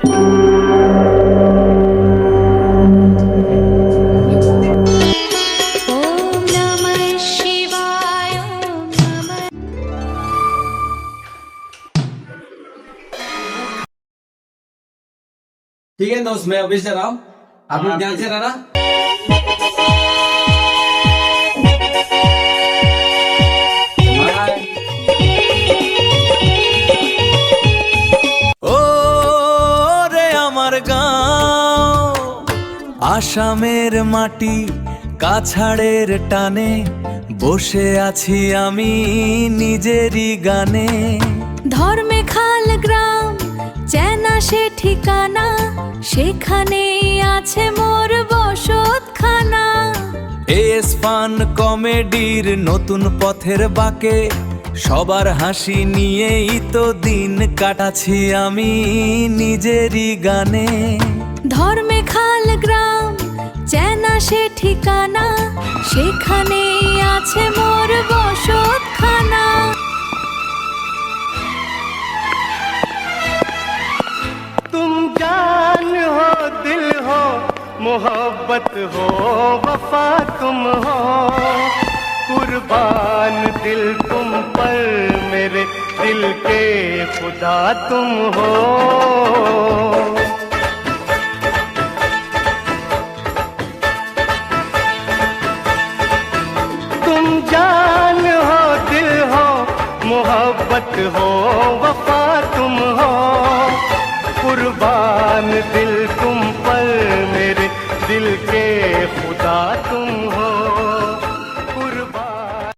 ठीक है दोस्त, मैं अभी से रहा हूँ, आप लोग ध्यान से रहना। ও রে আমার গাঁও, আসামের মাটি কাছাড়ের টানে, বসে আছি আমি নিজেরই গানে। ধর্মে খাল গ্রাম চেনা সে ঠিকানা, সেখানেই আছে মোর বসতখানা। এস ফান কমেডির নতুন পথের বাঁকে, সবার হাসি নিয়েই তো দিন কাটাচ্ছি আমি নিজেরই গানে। ধর্মে খাল গ্রাম চেনা সে ঠিকানা, সেখানেই আছে মোর বসতখানা। तुम जान हो, दिल हो, मोहब्बत हो, वफा तुम हो, कुर्बान दिल तुम पर, मेरे दिल के खुदा तुम हो।